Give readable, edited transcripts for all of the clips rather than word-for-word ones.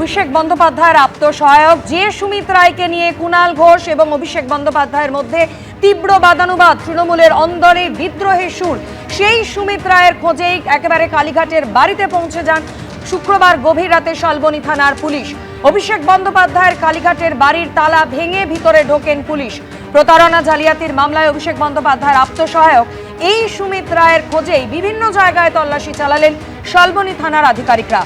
অভিষেক বন্দ্যোপাধ্যায়ের আত্মসহায়ক যে সুমিত রায়কে নিয়ে কুণাল ঘোষ এবং অভিষেক বন্দ্যোপাধ্যায়ের মধ্যে তীব্র বাদানুবাদ, তৃণমূলের অন্দরে বিদ্রোহের সুর, সেই সুমিত রায়ের খোঁজেই একেবারে কালীঘাটের বাড়িতে পৌঁছে যান শুক্রবার গভীর রাতে শালবনী থানার পুলিশ। অভিষেক বন্দ্যোপাধ্যায়ের কালীঘাটের বাড়ির তালা ভেঙে ভিতরে ঢোকেন পুলিশ। প্রতারণা জালিয়াতির মামলায় অভিষেক বন্দ্যোপাধ্যায়ের আত্মসহায়ক এই সুমিত রায়ের খোঁজেই বিভিন্ন জায়গায় তল্লাশি চালালেন শালবনী থানার আধিকারিকরা।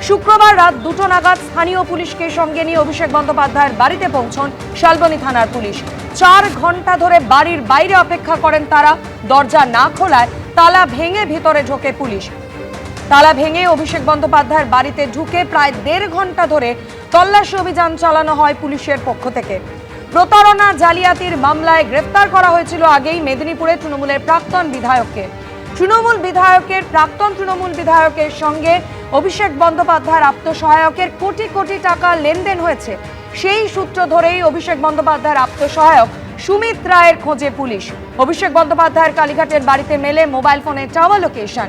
শুক্রবার রাত 2টো নাগাদ স্থানীয় পুলিশকে সঙ্গে নিয়ে অভিষেক বন্দ্যোপাধ্যায়ের বাড়িতে পৌঁছন শালবনী থানার পুলিশ। 4 ঘন্টা ধরে বাড়ির বাইরে অপেক্ষা করেন তারা। দরজা না খোলায় তালা ভেঙে ভিতরে ঢোকে পুলিশ। তালা ভেঙে অভিষেক বন্দ্যোপাধ্যায়ের বাড়িতে ঢুকে প্রায় 1.5 ঘন্টা ধরে তল্লাশি অভিযান চালানো হয় পুলিশের পক্ষ থেকে। প্রতারণা জালিয়াতির মামলায় গ্রেফতার করা হয়েছিল আগেই মেদিনীপুরে তৃণমূলের প্রাক্তন বিধায়ককে। প্রাক্তন তৃণমূল বিধায়কের সঙ্গে অভিষেক বন্দ্যোপাধ্যায়ের আত্মসহায়কের কোটি কোটি টাকা লেনদেন হয়েছে। সেই সূত্র ধরেই অভিষেক বন্দ্যোপাধ্যায়ের আত্মসহায়ক সুমিত রায়ের খোঁজে পুলিশ। অভিষেক বন্দ্যোপাধ্যায়ের কালীঘাটের বাড়িতে মেলে মোবাইল ফোনে টাওয়ার লোকেশন,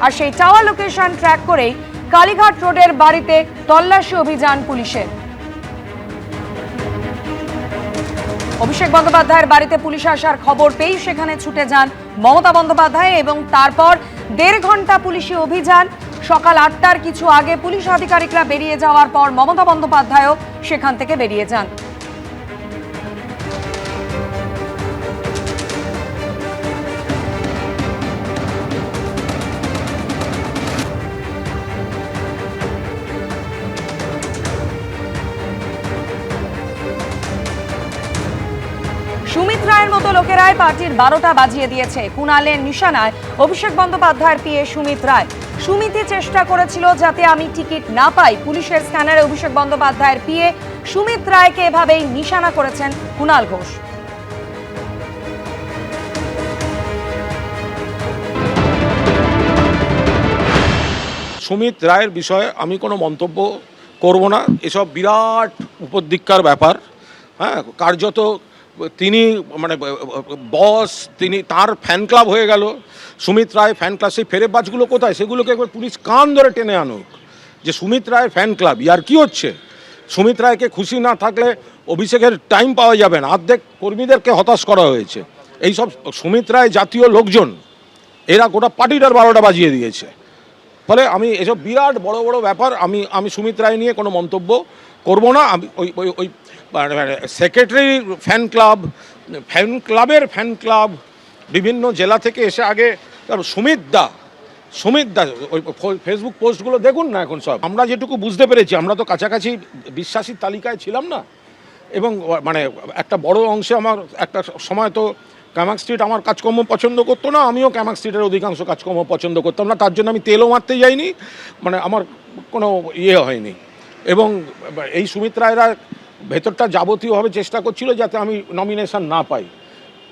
আর সেই টাওয়ার লোকেশন ট্র্যাক করেই কালীঘাট রোডের বাড়িতে তল্লাশি অভিযান পুলিশের। অভিষেক বন্দ্যোপাধ্যায়ের বাড়িতে পুলিশ আসার খবর পেয়েই সেখানে ছুটে যান মমতা বন্দ্যোপাধ্যায় এবং তারপর 1.5 ঘন্টা পুলিশি অভিযান। সকাল 8টার কিছু আগে পুলিশ আধিকারিকরা বেরিয়ে যাওয়ার পর মমতা বন্দ্যোপাধ্যায়ও সেখান থেকে বেরিয়ে যান। সুমিত রায়ের মতো লোকেরাই পার্টির 12টা বাজিয়ে দিয়েছে। কুণালের নিশানায় অভিষেক বন্দ্যোপাধ্যায়ের পিএ সুমিত রায়। সুমিতই চেষ্টা করেছিল যাতে আমি টিকিট না পাই। পুলিশের স্ক্যানারে অভিষেক বন্দ্যোপাধ্যায়ের পিএ সুমিত রায়কে এভাবেই নিশানা করেছেন কুণাল ঘোষ। সুমিত রায়ের বিষয়ে আমি কোনো মন্তব্য করব না। এসব বিরাট উপদিক্কার ব্যাপার। হ্যাঁ, কার্যত তিনি মানে বস, তিনি তার ফ্যান ক্লাব হয়ে গেল। সুমিত রায় ফ্যান ক্লাব, সেই ফেরেবাজগুলো কোথায়? সেগুলোকে একবার পুলিশ কান ধরে টেনে আনুক যে সুমিত রায় ফ্যান ক্লাব। ইয়ার কি হচ্ছে? সুমিত রায়কে খুশি না থাকলে অভিষেকের টাইম পাওয়া যাবে না। অর্ধেক কর্মীদেরকে হতাশ করা হয়েছে। এইসব সুমিত রায় জাতীয় লোকজন, এরা গোটা পার্টিটার 12টা বাজিয়ে দিয়েছে। ফলে আমি এসব বিরাট বড় বড় ব্যাপার, আমি সুমিত রায় নিয়ে কোনো মন্তব্য করব না। আমি ওই সেক্রেটারি ফ্যান ক্লাবের ফ্যান ক্লাব বিভিন্ন জেলা থেকে এসে আগে সুমিত দা ওই ফেসবুক পোস্টগুলো দেখুন না। এখন সব আমরা যেটুকু বুঝতে পেরেছি, আমরা তো কাছাকাছি বিশ্বাসীর তালিকায় ছিলাম না, এবং মানে একটা বড় অংশে আমার একটা সময় তো ক্যামাক স্ট্রিট আমার কাজকর্ম পছন্দ করতো না, আমিও ক্যামাক স্ট্রিটের অধিকাংশ কাজকর্ম পছন্দ করতাম না। তার জন্য আমি তেলও মারতে যাইনি, মানে আমার কোনো ইয়ে হয়নি। এবং এই সুমিত রায়রা ভেতরটা যাবতীয়ভাবে চেষ্টা করছিল যাতে আমি নমিনেশন না পাই।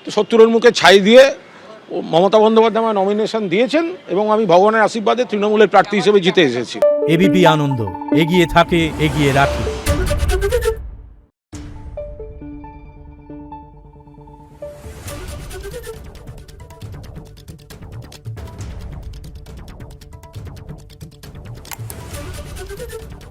তো 70-এর মুখে ছাই দিয়ে মমতা বন্দ্যোপাধ্যায় আমার নমিনেশন দিয়েছেন, এবং আমি ভগবানের আশীর্বাদে তৃণমূলের প্রার্থী হিসেবে জিতে এসেছি। এবিপি আনন্দ, এগিয়ে থাকে, এগিয়ে রাখে। Thank you.